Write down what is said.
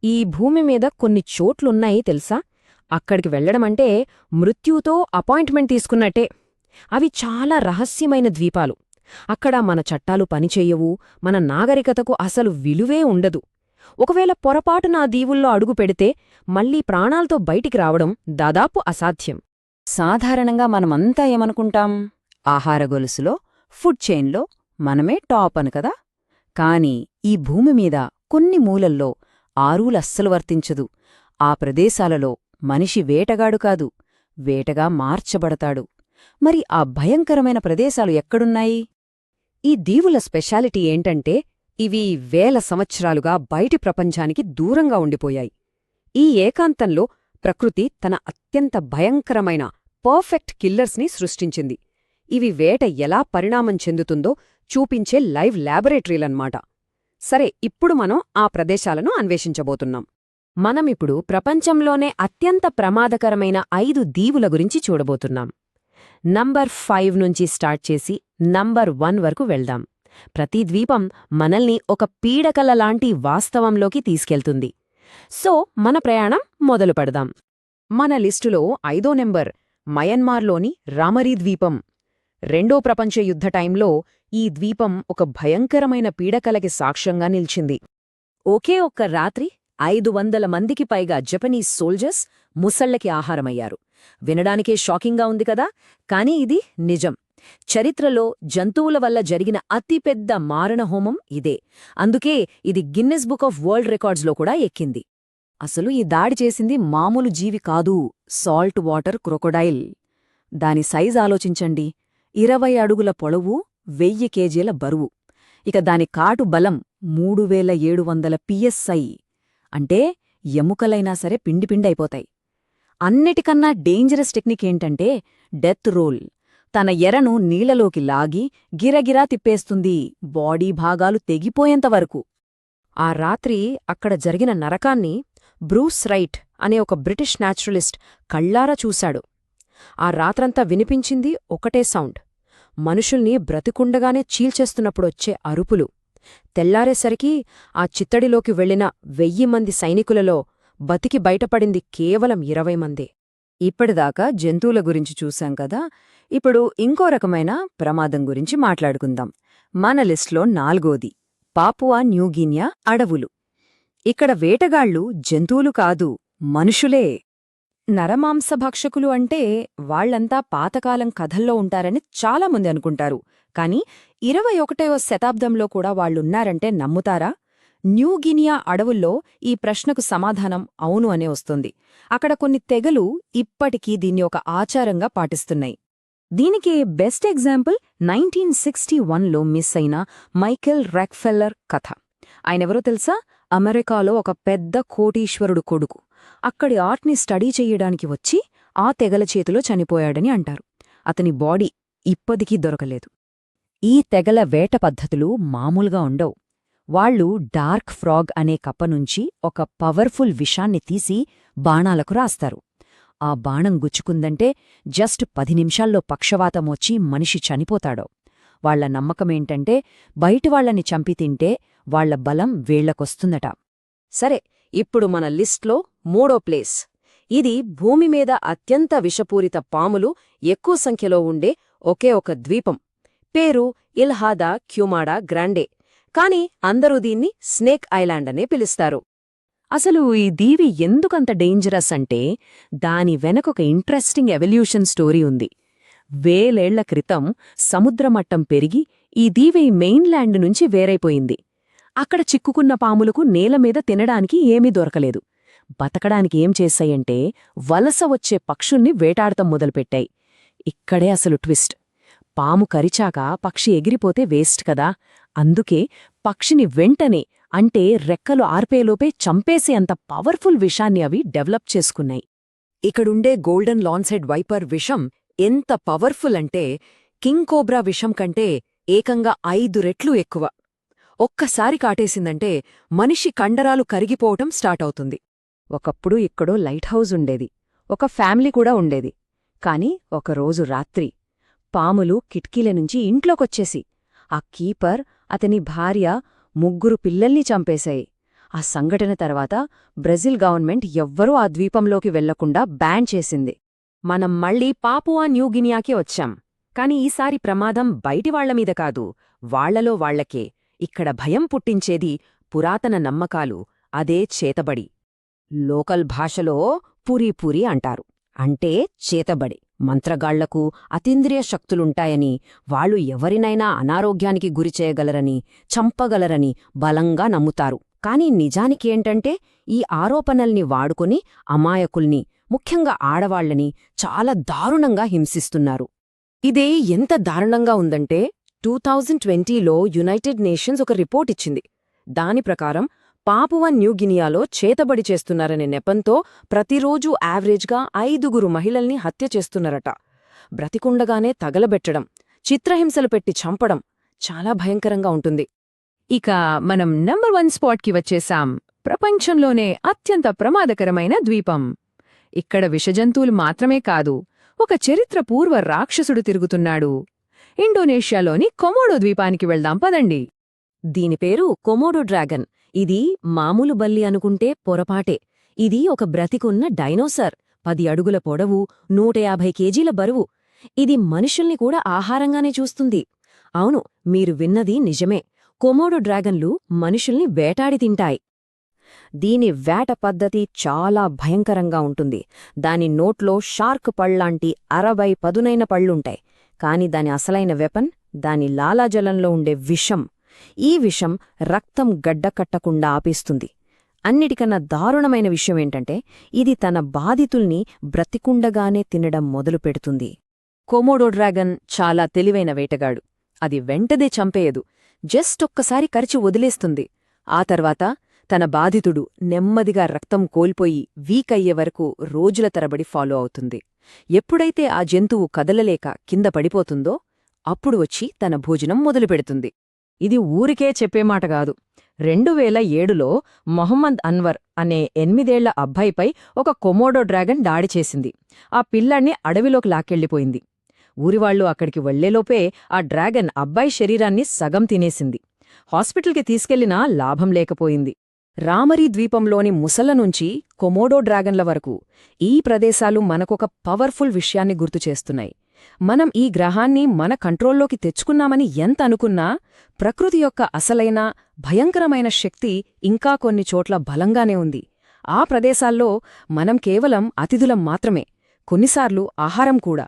ఈ భూమి మీద కొన్ని చోట్లున్నాయి తెలుసా? అక్కడికి వెళ్లడమంటే మృత్యుతో అపాయింట్మెంట్ తీసుకున్నట్టే. అవి చాలా రహస్యమైన ద్వీపాలు. అక్కడ మన చట్టాలు పనిచెయ్యవు, మన నాగరికతకు అసలు విలువే ఉండదు. ఒకవేళ పొరపాటున ఆ దీవుల్లో అడుగు పెడితే మళ్లీ ప్రాణాలతో బయటికి రావడం దాదాపు అసాధ్యం. సాధారణంగా మనమంతా ఏమనుకుంటాం? ఆహార గొలుసులో, ఫుడ్ చైన్లో మనమే టాప్ అని కదా. కాని ఈ భూమిమీద కొన్ని మూలల్లో ఆ రూల్ అస్సలు వర్తించదు. ఆ ప్రదేశాలలో మనిషి వేటగాడు కాదు, వేటగా మార్చబడతాడు. మరి ఆ భయంకరమైన ప్రదేశాలు ఎక్కడున్నాయి? ఈ దీవుల స్పెషాలిటీ ఏంటంటే ఇవి వేల సంవత్సరాలుగా బయటి ప్రపంచానికి దూరంగా ఉండిపోయాయి. ఈ ఏకాంతంలో ప్రకృతి తన అత్యంత భయంకరమైన పర్ఫెక్ట్ కిల్లర్స్ని సృష్టించింది. ఇవి వేట ఎలా పరిణామం చెందుతుందో చూపించే లైవ్ ల్యాబొరేటరీలన్మాట. సరే, ఇప్పుడు మనం ఆ ప్రదేశాలను అన్వేషించబోతున్నాం. మనమిప్పుడు ప్రపంచంలోనే అత్యంత ప్రమాదకరమైన 5 దీవుల గురించి చూడబోతున్నాం. నంబర్ 5 నుంచి స్టార్ట్ చేసి నంబర్ 1 వరకు వెళ్దాం. ప్రతి ద్వీపం మనల్ని ఒక పీడకలలాంటి వాస్తవంలోకి తీసుకెళ్తుంది. సో, మన ప్రయాణం మొదలు పెడదాం. మన లిస్టులో 5వ నెంబర్ మయన్మార్లోని రామరీ ద్వీపం. రెండో ప్రపంచ యుద్ధ టైంలో ఈ ద్వీపం ఒక భయంకరమైన పీడకలకి సాక్ష్యంగా నిల్చింది. ఒకే ఒక్క రాత్రి 500 మందికి పైగా జపనీస్ సోల్జర్స్ ముసళ్లకి ఆహారమయ్యారు. వినడానికే షాకింగ్గా ఉంది కదా, కానీ ఇది నిజం. చరిత్రలో జంతువుల వల్ల జరిగిన అతిపెద్ద మారణహోమం ఇదే. అందుకే ఇది గిన్నెస్ బుక్ ఆఫ్ వరల్డ్ రికార్డ్స్లో కూడా ఎక్కింది. అసలు ఈ దాడి చేసింది మామూలు జీవి కాదు, సాల్ట్ వాటర్ క్రొకొడైల్. దాని సైజ్ ఆలోచించండి. 20 అడుగుల పొడవు, 1000 కేజీల బరువు. ఇక దాని కాటు బలం 3700 PSI. అంటే ఎముకలైనా సరే పిండిపిండైపోతాయి. అన్నిటికన్నా డేంజరస్ టెక్నిక్ ఏంటంటే డెత్ రోల్. తన ఎరను నీళ్లలోకి లాగి గిరగిరా తిప్పేస్తుంది, బాడీ భాగాలు తెగిపోయేంతవరకు. ఆ రాత్రి అక్కడ జరిగిన నరకాన్ని బ్రూస్ రైట్ అనే ఒక బ్రిటిష్ న్యాచురలిస్ట్ కళ్లారా చూశాడు. ఆ రాత్రంతా వినిపించింది ఒకటే సౌండ్, మనుషుల్ని బ్రతికుండగానే చీల్చేస్తున్నప్పుడొచ్చే అరుపులు. తెల్లారేసరికి ఆ చిత్తడిలోకి వెళ్లిన 1000 మంది సైనికులలో బతికి బయటపడింది కేవలం 20 మందే. ఇప్పటిదాకా జంతువుల గురించి చూశాం కదా, ఇప్పుడు ఇంకో రకమైన ప్రమాదం గురించి మాట్లాడుకుందాం. మన లిస్ట్లో 4వది పాపువా న్యూగినియా అడవులు. ఇక్కడ వేటగాళ్లు జంతువులు కాదు, మనుషులే. నరమాంసభక్షకులు అంటే వాళ్లంతా పాతకాలం కథల్లో ఉంటారని చాలామంది అనుకుంటారు. కాని 21వ శతాబ్దంలో కూడా వాళ్లున్నారంటే నమ్ముతారా? న్యూగినియా అడవుల్లో ఈ ప్రశ్నకు సమాధానం అవును అనే వస్తుంది. అక్కడ కొన్ని తెగలు ఇప్పటికీ దీన్ని ఒక ఆచారంగా పాటిస్తున్నాయి. దీనికి బెస్ట్ ఎగ్జాంపుల్ 1961లో మిస్ అయిన మైకేల్ రాక్ఫెల్లర్ కథ. ఆయనెవరో తెలుసా? అమెరికాలో ఒక పెద్ద కోటీశ్వరుడు కొడుకు. అక్కడి ఆర్ట్ని స్టడీ చెయ్యడానికి వచ్చి ఆ తెగల చేతిలో చనిపోయాడని అంటారు. అతని బాడీ ఇప్పటికీ దొరకలేదు. ఈ తెగల వేట పద్ధతులు మామూలుగా ఉండవు. వాళ్లు డార్క్ ఫ్రాగ్ అనే కప్పనుంచి ఒక పవర్ఫుల్ విషాన్ని తీసి బాణాలకు రాస్తారు. ఆ బాణం గుచ్చుకుందంటే జస్ట్ 10 నిమిషాల్లో పక్షవాతమొచ్చి మనిషి చనిపోతాడో. వాళ్ల నమ్మకమేంటంటే బయటివాళ్లని చంపితింటే వాళ్ల బలం వీళ్లకొస్తుందట. సరే, ఇప్పుడు మన లిస్ట్లో 3వ ప్లేస్. ఇది భూమిమీద అత్యంత విషపూరిత పాములు ఎక్కువ సంఖ్యలో ఉండే ఒకే ఒక ద్వీపం. పేరు ఇల్హాదా క్యూమాడా గ్రాండే. కాని అందరూ దీన్ని స్నేక్ ఐలాండ్ అనే పిలుస్తారు. అసలు ఈ దీవి ఎందుకంత డేంజరస్ అంటే దాని వెనకొక ఇంట్రెస్టింగ్ ఎవల్యూషన్ స్టోరీ ఉంది. వేలేళ్ల క్రితం సముద్రమట్టం పెరిగి ఈ దీవి మెయిన్లాండ్ నుంచి వేరైపోయింది. అక్కడ చిక్కుకున్న పాములకు నేలమీద తినడానికి ఏమీ దొరకలేదు. బతకడానికి ఏం చేశాయంటే వలస వచ్చే పక్షుల్ని వేటాడటం మొదలుపెట్టాయి. ఇక్కడే అసలు ట్విస్ట్. పాము కరిచాక పక్షి ఎగిరిపోతే వేస్ట్ కదా, అందుకే పక్షిని వెంటనే, అంటే రెక్కలు ఆర్పేలోపే చంపేసే అంత పవర్ఫుల్ విషాన్ని అవి డెవలప్ చేసుకున్నాయి. ఇక్కడుండే గోల్డెన్ లాన్సెడ్ వైపర్ విషం ఎంత పవర్ఫుల్ అంటే కింగ్ కోబ్రా విషం కంటే ఏకంగా 5 రెట్లు ఎక్కువ. ఒక్కసారి కాటేసిందంటే మనిషి కండరాలు కరిగిపోవటం స్టార్ట్ అవుతుంది. ఒకప్పుడు ఇక్కడో లైట్ హౌస్ ఉండేది, ఒక ఫ్యామిలీ కూడా ఉండేది. కాని ఒకరోజు రాత్రి పాములు కిటికీల నుంచి ఇంట్లోకొచ్చేసి ఆ కీపర్, అతని భార్య, 3 పిల్లల్ని చంపేశాయి. ఆ సంఘటన తర్వాత బ్రెజిల్ గవర్నమెంట్ ఎవ్వరూ ఆ ద్వీపంలోకి వెళ్లకుండా బ్యాన్ చేసింది. మనం మళ్ళీ పాపువా న్యూగినియాకి వచ్చాం. కాని ఈసారి ప్రమాదం బయటివాళ్లమీద కాదు, వాళ్లలో వాళ్లకే. ఇక్కడ భయం పుట్టించేది పురాతన నమ్మకాలు, అదే చేతబడి. లోకల్ భాషలో పూరీపూరి అంటారు. అంటే చేతబడి. మంత్రగాళ్లకు అతీంద్రియ శక్తులుంటాయని, వాళ్లు ఎవరినైనా అనారోగ్యానికి గురిచేయగలరని, చంపగలరని బలంగా నమ్ముతారు. కాని నిజానికేంటంటే ఈ ఆరోపణల్ని వాడుకొని అమాయకుల్ని, ముఖ్యంగా ఆడవాళ్లని చాలా దారుణంగా హింసిస్తున్నారు. ఇదే ఎంత దారుణంగా ఉందంటే 2020లో యునైటెడ్ నేషన్స్ ఒక రిపోర్ట్ ఇచ్చింది. దాని ప్రకారం పాపువా న్యూగినియాలో చేతబడి చేస్తున్నారనే నెపంతో ప్రతిరోజూ యావరేజ్గా 5 మహిళల్ని హత్య చేస్తున్నారట. బ్రతికుండగానే తగలబెట్టడం, చిత్రహింసలు పెట్టి చంపడం చాలా భయంకరంగా ఉంటుంది. ఇక మనం నంబర్ 1 స్పాట్కి వచ్చేశాం. ప్రపంచంలోనే అత్యంత ప్రమాదకరమైన ద్వీపం. ఇక్కడ విషజంతువులు మాత్రమే కాదు, ఒక చరిత్రపూర్వ రాక్షసుడు తిరుగుతున్నాడు. ఇండోనేషియాలోని కొమోడో ద్వీపానికి వెళ్దాం పదండి. దీని పేరు కొమోడో డ్రాగన్. ఇది మామూలు బల్లి అనుకుంటే పొరపాటే. ఇది ఒక బ్రతికున్న డైనోసర్. 10 అడుగుల పొడవు, 150 కేజీల బరువు. ఇది మనుషుల్ని కూడా ఆహారంగానే చూస్తుంది. అవును, మీరు విన్నది నిజమే. కొమోడో డ్రాగన్లు మనుషుల్ని వేటాడి తింటాయి. దీని వేట పద్ధతి చాలా భయంకరంగా ఉంటుంది. దాని నోట్లో షార్క్ పళ్లాంటి 60 పదునైన పళ్లుంటాయి. కాని దాని అసలైన వెపన్ దాని లాలాజలంలో ఉండే విషం. ఈ విషం రక్తం గడ్డకట్టకుండా ఆపేస్తుంది. అన్నిటికన్నా దారుణమైన విషయమేంటంటే ఇది తన బాధితుల్ని బ్రతికుండగానే తినడం మొదలుపెడుతుంది. కొమోడో డ్రాగన్ చాలా తెలివైన వేటగాడు. అది వెంటనే చంపేయదు, జస్ట్ ఒక్కసారి కరిచి వదిలేస్తుంది. ఆ తర్వాత తన బాధితుడు నెమ్మదిగా రక్తం కోల్పోయి వీక్ అయ్యే వరకు రోజుల తరబడి ఫాలో అవుతుంది. ఎప్పుడైతే ఆ జంతువు కదలలేక కింద పడిపోతుందో అప్పుడు వచ్చి తన భోజనం మొదలుపెడుతుంది. ఇది ఊరికే చెప్పేమాట కాదు. 2007లో మొహమ్మద్ అన్వర్ అనే 8 ఏళ్ల అబ్బాయిపై ఒక కొమోడో డ్రాగన్ దాడి చేసింది. ఆ పిల్లాణ్ణి అడవిలోకి లాక్కెళ్ళిపోయింది. ఊరివాళ్లు అక్కడికి వెళ్లేలోపే ఆ డ్రాగన్ అబ్బాయి శరీరాన్ని సగం తినేసింది. హాస్పిటల్కి తీసుకెళ్లినా లాభం లేకపోయింది. రామరీ ద్వీపంలోని ముసల నుంచి కొమోడో డ్రాగన్ల వరకు ఈ ప్రదేశాలు మనకొక పవర్ఫుల్ విషయాన్ని గుర్తుచేస్తున్నాయి. మనం ఈ గ్రహాన్ని మన కంట్రోల్లోకి తెచ్చుకున్నామని ఎంత అనుకున్నా ప్రకృతి యొక్క అసలైన భయంకరమైన శక్తి ఇంకా కొన్ని చోట్ల బలంగానే ఉంది. ఆ ప్రదేశాల్లో మనం కేవలం అతిథులం మాత్రమే, కొన్నిసార్లు ఆహారం కూడా.